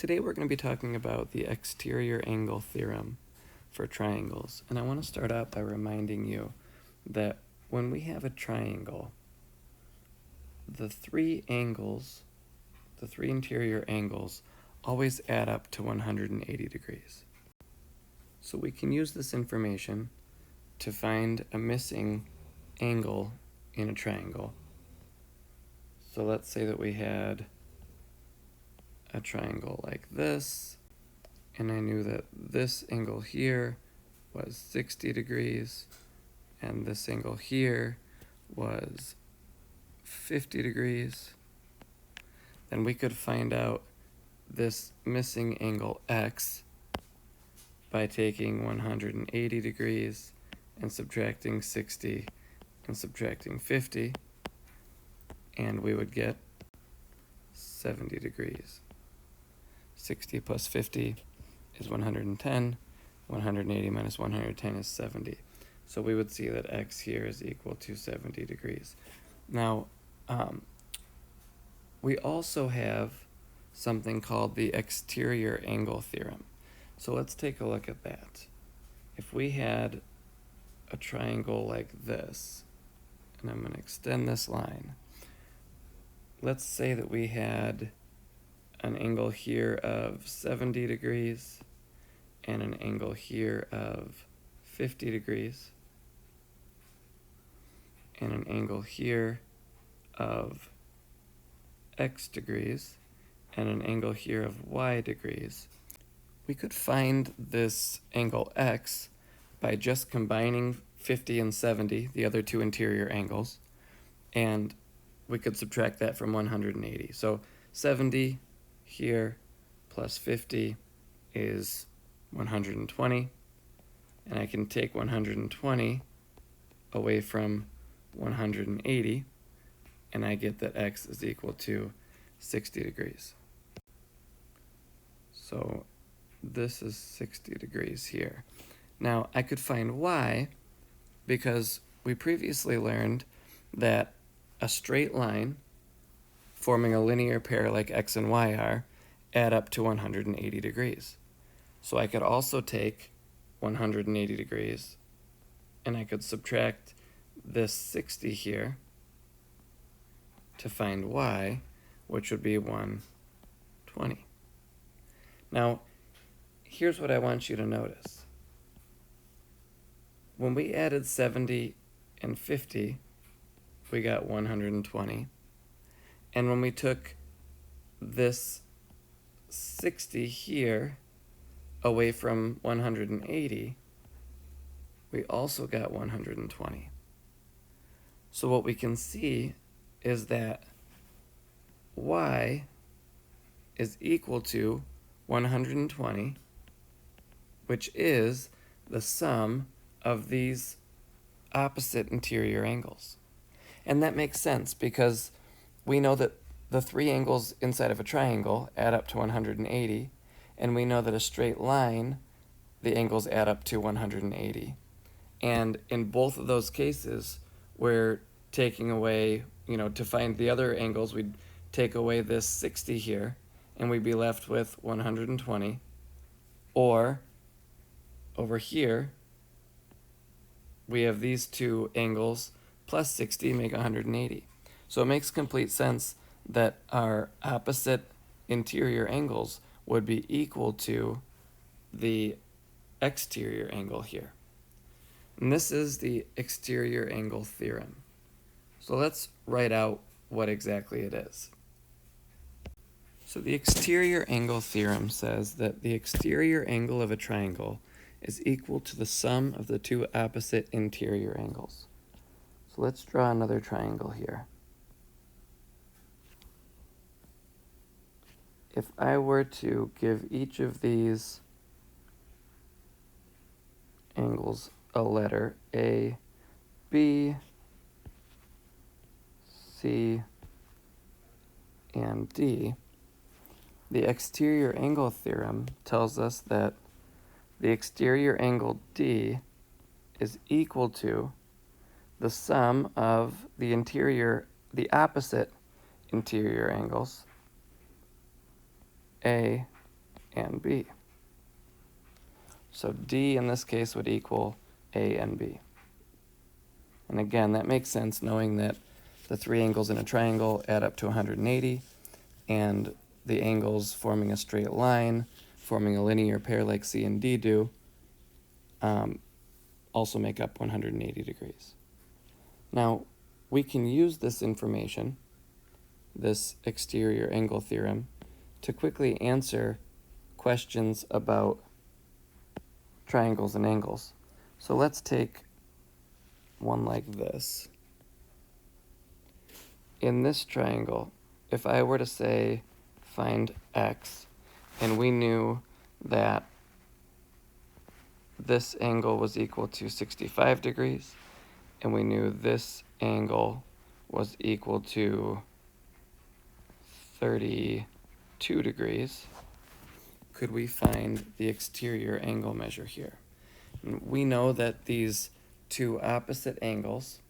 Today we're going to be talking about the exterior angle theorem for triangles. And I want to start out by reminding you that when we have a triangle, the three interior angles, always add up to 180 degrees. So we can use this information to find a missing angle in a triangle. So let's say that we had a triangle like this, and I knew that this angle here was 60 degrees, and this angle here was 50 degrees. Then we could find out this missing angle x by taking 180 degrees and subtracting 60 and subtracting 50, and we would get 70 degrees. 60 plus 50 is 110. 180 minus 110 is 70. So we would see that x here is equal to 70 degrees. Now, we also have something called the exterior angle theorem. So let's take a look at that. If we had a triangle like this, and I'm going to extend this line, let's say that we had an angle here of 70 degrees and an angle here of 50 degrees and an angle here of x degrees and an angle here of y degrees. We could find this angle x by just combining 50 and 70, the other two interior angles, and we could subtract that from 180. So 70 here plus 50 is 120, and I can take 120 away from 180, and I get that x is equal to 60 degrees. So this is 60 degrees here. Now I could find y because we previously learned that a straight line forming a linear pair like x and y are add up to 180 degrees. So I could also take 180 degrees and I could subtract this 60 here to find y, which would be 120. Now, here's what I want you to notice. When we added 70 and 50, we got 120. And when we took this 60 here away from 180, we also got 120. So what we can see is that y is equal to 120, which is the sum of these opposite interior angles. And that makes sense because we know that the three angles inside of a triangle add up to 180, and we know that a straight line, the angles add up to 180. And in both of those cases, we're taking away, to find the other angles, we'd take away this 60 here, and we'd be left with 120. Or over here, we have these two angles plus 60 make 180. So it makes complete sense that our opposite interior angles would be equal to the exterior angle here. And this is the exterior angle theorem. So let's write out what exactly it is. So the exterior angle theorem says that the exterior angle of a triangle is equal to the sum of the two opposite interior angles. So let's draw another triangle here. If I were to give each of these angles a letter A, B, C, and D, the exterior angle theorem tells us that the exterior angle D is equal to the sum of the opposite interior angles, A and B. So D in this case would equal A and B. And again, that makes sense knowing that the three angles in a triangle add up to 180, and the angles forming a straight line, forming a linear pair like C and D do, also make up 180 degrees. Now, we can use this information, this exterior angle theorem, to quickly answer questions about triangles and angles. So let's take one like this. In this triangle, if I were to say find x, and we knew that this angle was equal to 65 degrees, and we knew this angle was equal to 32 degrees, could we find the exterior angle measure here? And we know that these two opposite angles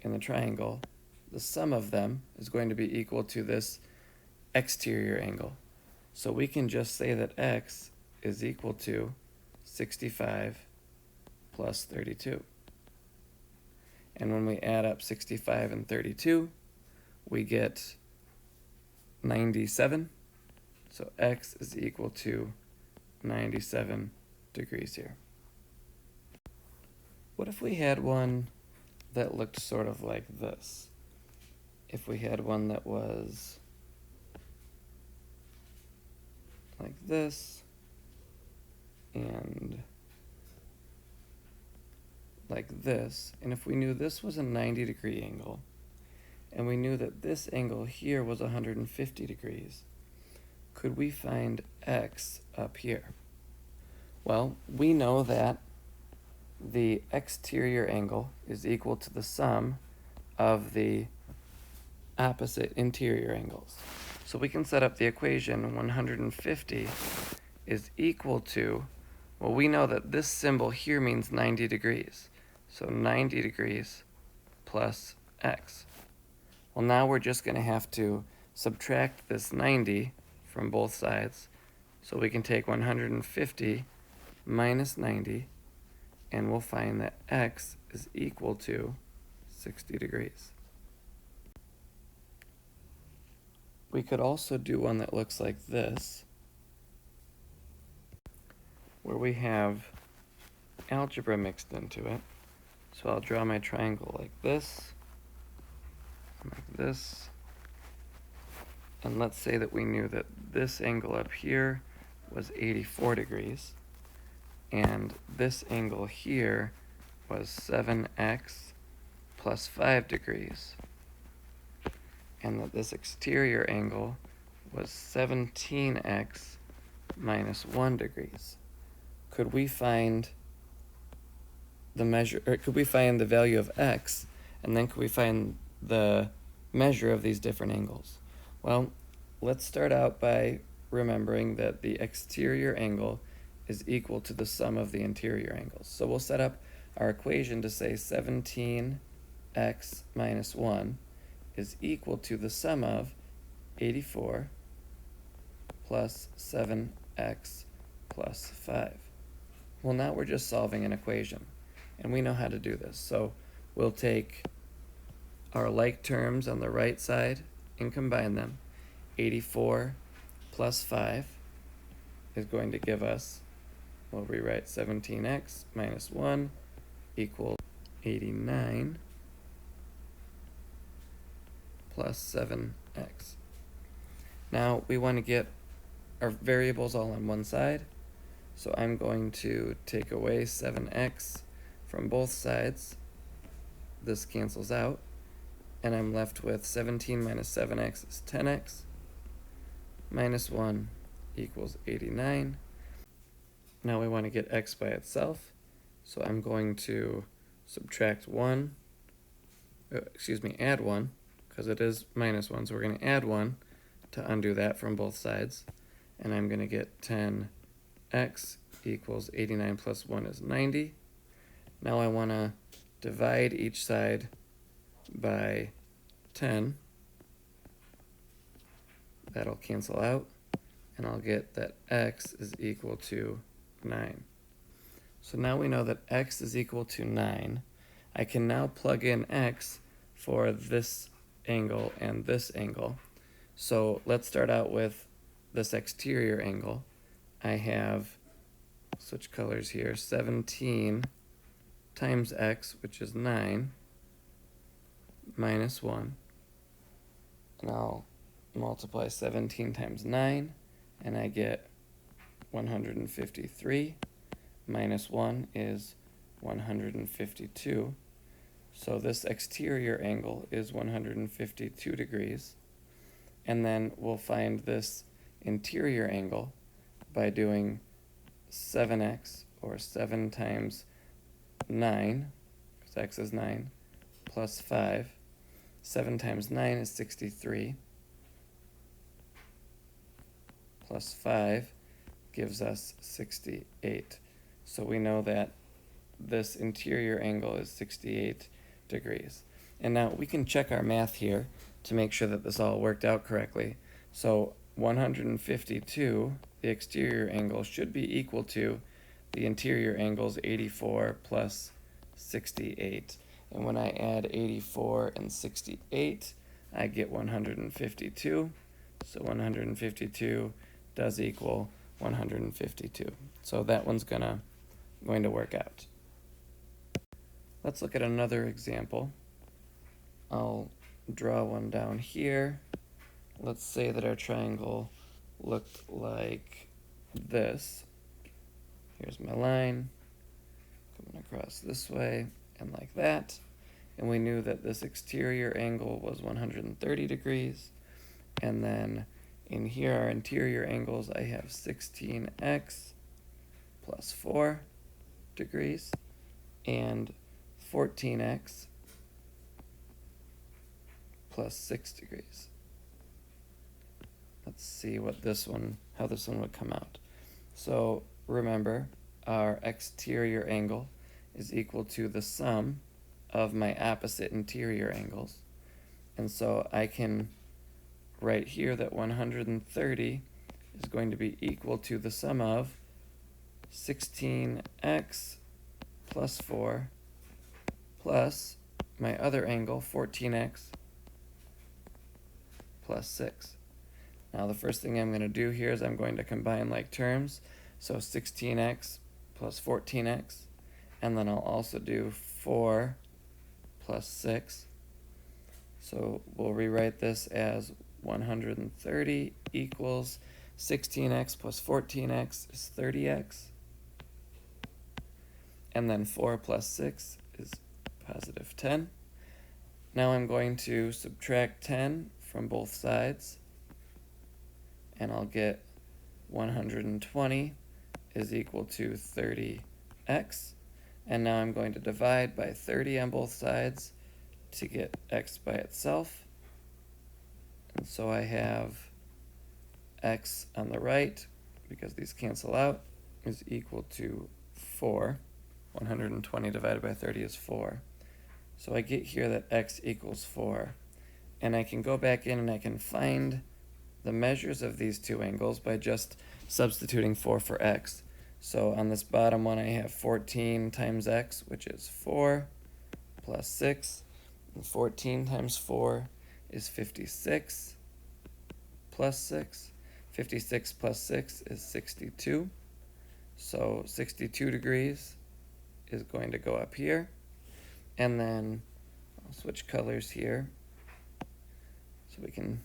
in the triangle, the sum of them is going to be equal to this exterior angle. So we can just say that x is equal to 65 plus 32. And when we add up 65 and 32, we get 97. So x is equal to 97 degrees here. What if we had one that looked sort of like this? If we had one that was like this and like this, and if we knew this was a 90-degree angle, and we knew that this angle here was 150 degrees, could we find x up here? Well, we know that the exterior angle is equal to the sum of the opposite interior angles. So we can set up the equation 150 is equal to, well, we know that this symbol here means 90 degrees. So 90 degrees plus x. Well, now we're just going to have to subtract this 90 from both sides. So we can take 150 minus 90, and we'll find that x is equal to 60 degrees. We could also do one that looks like this, where we have algebra mixed into it. So I'll draw my triangle like this, and let's say that we knew that this angle up here was 84 degrees, and this angle here was 7x plus 5 degrees, and that this exterior angle was 17x minus 1 degrees. Could we find the measure, or could we find the value of x, and then could we find the measure of these different angles? Well, let's start out by remembering that the exterior angle is equal to the sum of the interior angles. So we'll set up our equation to say 17x minus 1 is equal to the sum of 84 plus 7x plus 5. Well, now we're just solving an equation, and we know how to do this. So we'll take our like terms on the right side and combine them. 84 plus 5 is going to give us, we'll rewrite 17x minus 1 equals 89 plus 7x. Now we want to get our variables all on one side, so I'm going to take away 7x from both sides. This cancels out, and I'm left with 17 minus 7x is 10x, minus 1 equals 89. Now we want to get x by itself, so I'm going to subtract 1, add 1, because it is minus 1, so we're going to add 1 to undo that from both sides, and I'm going to get 10x equals 89 plus 1 is 90. Now I want to divide each side by 10. That'll cancel out. and I'll get that x is equal to 9. So now we know that x is equal to 9. I can now plug in x for this angle and this angle. So let's start out with this exterior angle. I have, switch colors here, 17 times x, which is 9, minus 1. And I'll multiply 17 times 9, and I get 153. Minus 1 is 152. So this exterior angle is 152 degrees. And then we'll find this interior angle by doing 7x, or 7 times 9, because x is 9, plus 5. 7 times 9 is 63, plus 5 gives us 68. So we know that this interior angle is 68 degrees. And now we can check our math here to make sure that this all worked out correctly. So 152, the exterior angle, should be equal to the interior angle's 84 plus 68. And when I add 84 and 68, I get 152. So 152 does equal 152. So that one's going to work out. Let's look at another example. I'll draw one down here. Let's say that our triangle looked like this. Here's my line coming across this way and like that. And we knew that this exterior angle was 130 degrees. And then in here, our interior angles, I have 16x plus 4 degrees and 14x plus 6 degrees. Let's see what how this one would come out. So remember, our exterior angle is equal to the sum of my opposite interior angles. And so I can write here that 130 is going to be equal to the sum of 16x plus 4 plus my other angle, 14x plus 6. Now the first thing I'm going to do here is I'm going to combine like terms. So 16x plus 14x, and then I'll also do 4 plus 6. So we'll rewrite this as 130 equals 16x plus 14x is 30x. And then 4 plus 6 is positive 10. Now I'm going to subtract 10 from both sides, and I'll get 120 is equal to 30x. And now I'm going to divide by 30 on both sides to get x by itself. And so I have x on the right, because these cancel out, is equal to 4. 120 divided by 30 is 4. So I get here that x equals 4. And I can go back in and I can find the measures of these two angles by just substituting 4 for x. So on this bottom one I have 14 times x, which is 4, plus 6. And 14 times 4 is 56, plus 6. 56 plus 6 is 62. So 62 degrees is going to go up here. And then I'll switch colors here so we can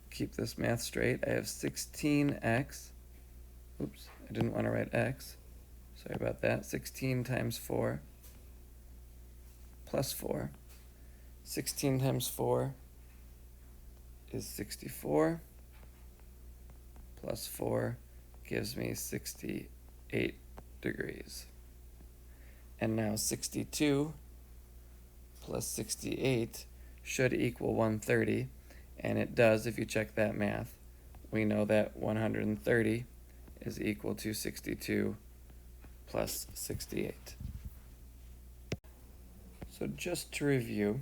keep this math straight. I have 16x. Oops, I didn't want to write x. Sorry about that. 16 times 4 plus 4. 16 times 4 is 64. Plus 4 gives me 68 degrees. And now 62 plus 68 should equal 130, and it does if you check that math. We know that 130 is equal to 62 plus 68. So just to review,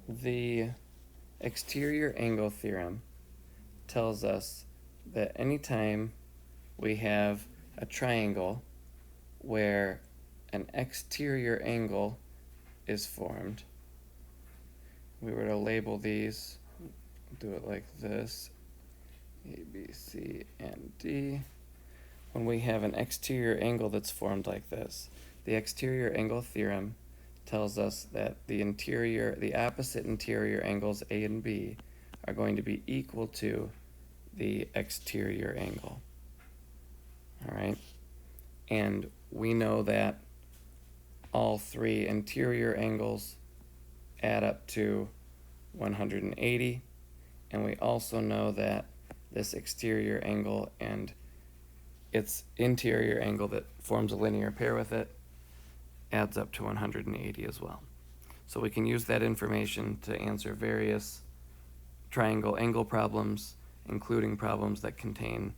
the exterior angle theorem tells us that anytime we have a triangle where an exterior angle is formed, we were to label these, do it like this, A, B, C, and D. When we have an exterior angle that's formed like this, the exterior angle theorem tells us that the opposite interior angles A and B are going to be equal to the exterior angle. All right? And we know that all three interior angles add up to 180, and we also know that this exterior angle and its interior angle that forms a linear pair with it adds up to 180 as well. So we can use that information to answer various triangle angle problems, including problems that contain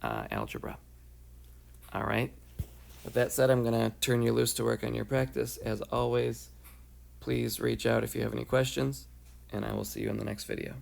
algebra. All right? With that said, I'm going to turn you loose to work on your practice. As always, please reach out if you have any questions, and I will see you in the next video.